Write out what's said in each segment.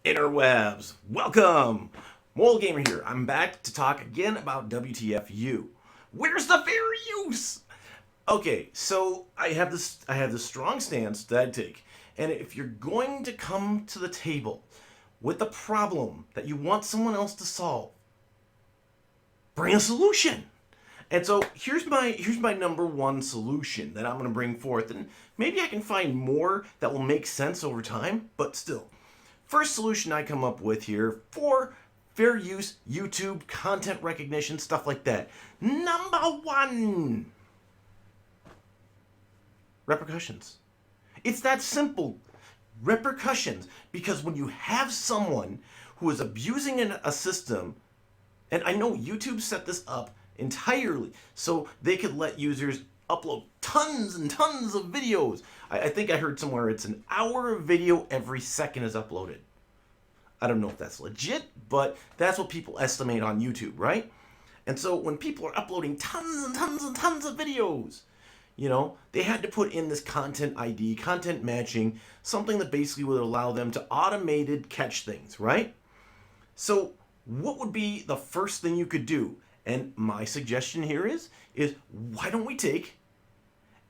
Interwebs, welcome! MoralGamer here. I'm back to talk again about WTFU. Where's the fair use? Okay, so I have this strong stance that I take. And if you're going to come to the table with a problem that you want someone else to solve, bring a solution. And so here's my number one solution that I'm going to bring forth, and maybe I can find more that will make sense over time, but still. First solution I come up with here for fair use, YouTube, content recognition, stuff like that. Number one, repercussions. It's that simple. Repercussions. Because when you have someone who is abusing a system, and I know YouTube set this up entirely so they could let users upload tons and tons of videos. I think I heard somewhere it's an hour of video every second is uploaded. I don't know if that's legit, but that's what people estimate on YouTube, right? And so when people are uploading tons and tons and tons of videos, they had to put in this content ID, content matching, something that basically would allow them to automated catch things, right? So what would be the first thing you could do? And my suggestion here is why don't we take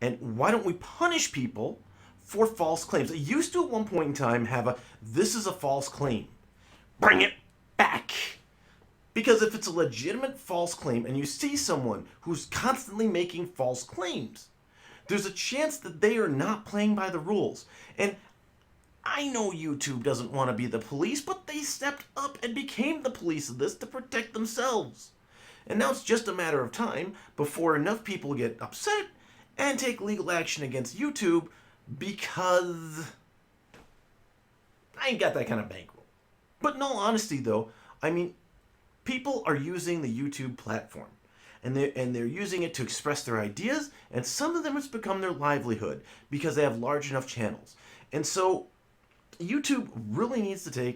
and why don't we punish people for false claims? It used to at one point in time have this is a false claim. Bring it back. Because if it's a legitimate false claim and you see someone who's constantly making false claims, there's a chance that they are not playing by the rules. And I know YouTube doesn't want to be the police, but they stepped up and became the police of this to protect themselves. And now it's just a matter of time before enough people get upset and take legal action against YouTube because I ain't got that kind of bankroll. But in all honesty, though, I mean, people are using the YouTube platform. And they're using it to express their ideas, and some of them it's become their livelihood because they have large enough channels. And so YouTube really needs to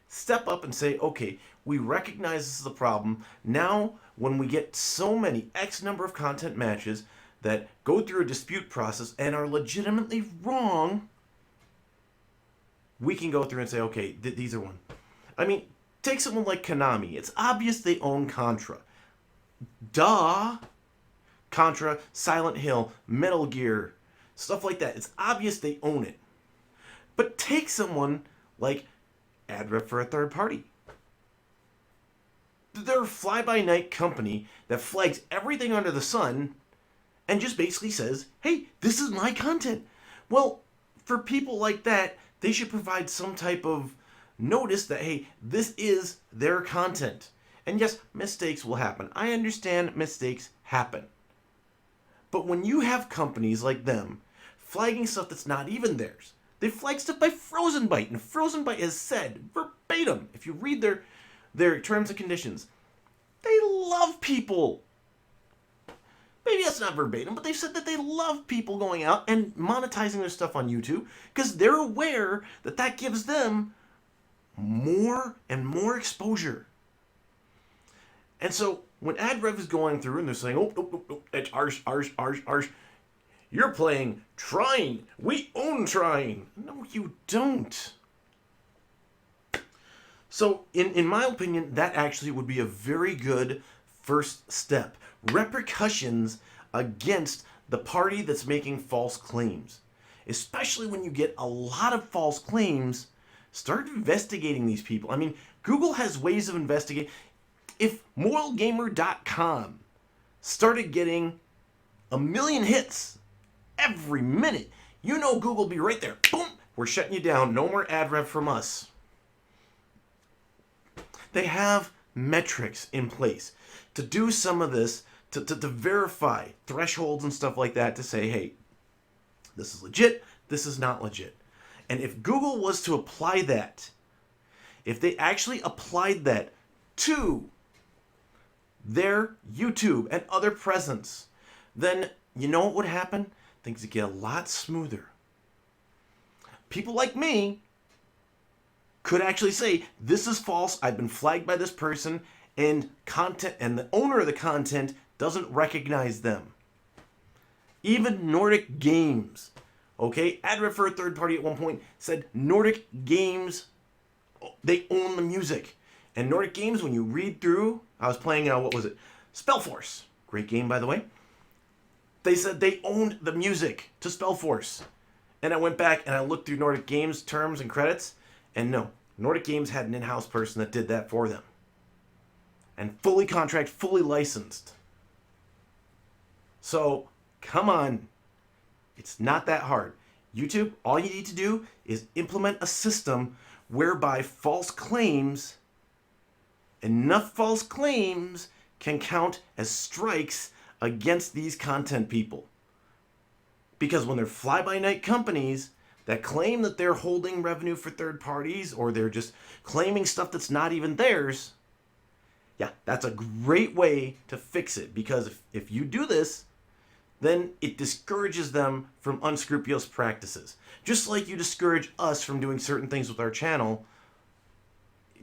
step up and say, okay, we recognize this is a problem. Now, when we get so many X number of content matches that go through a dispute process and are legitimately wrong, we can go through and say, okay, these are one. I mean, take someone like Konami. It's obvious they own Contra. Duh. Contra, Silent Hill, Metal Gear, stuff like that. It's obvious they own it. But take someone like AdRep for a third party. They're a fly-by-night company that flags everything under the sun and just basically says, hey, this is my content. Well, for people like that, they should provide some type of notice that, hey, this is their content. And yes, mistakes will happen. I understand mistakes happen. But when you have companies like them flagging stuff that's not even theirs, they flag stuff by Frozen Byte, and Frozen Byte has said verbatim, if you read their terms and conditions, they love people. Maybe that's not verbatim, but they've said that they love people going out and monetizing their stuff on YouTube because they're aware that that gives them more and more exposure. And so when AdRev is going through and they're saying, oh, it's ours, you're playing Trine. We own Trine. No, you don't. So in my opinion, that actually would be a very good first step. Repercussions against the party that's making false claims. Especially when you get a lot of false claims, start investigating these people. I mean, Google has ways of investigating. If MoralGamer.com started getting 1 million hits every minute, Google will be right there. Boom! We're shutting you down. No more ad rev from us. They have metrics in place to do some of this, to verify thresholds and stuff like that, to say, hey, this is legit, this is not legit. And if Google was to apply that, if they actually applied that to their YouTube and other presence, then you know what would happen? Things would get a lot smoother. People like me could actually say, this is false, I've been flagged by this person, and the owner of the content doesn't recognize them. Even Nordic Games, okay? AdRep for a third party at one point said Nordic Games They own the music. And Nordic Games, when you read through, I was playing, what was it? Spellforce. Great game, by the way. They said they owned the music to Spellforce. And I went back and I looked through Nordic Games terms and credits, and no, Nordic Games had an in-house person that did that for them. And fully contract, fully licensed. So, come on. It's not that hard. YouTube, all you need to do is implement a system whereby enough false claims can count as strikes against these content people. Because when they're fly-by-night companies that claim that they're holding revenue for third parties, or they're just claiming stuff that's not even theirs, yeah, that's a great way to fix it. Because if you do this, then it discourages them from unscrupulous practices. Just like you discourage us from doing certain things with our channel,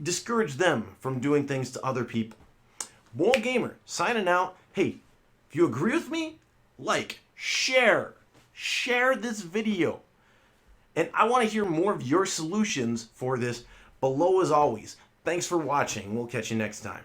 discourage them from doing things to other people. MoralGamer, signing out. Hey, if you agree with me, like, share this video. And I want to hear more of your solutions for this below as always. Thanks for watching. We'll catch you next time.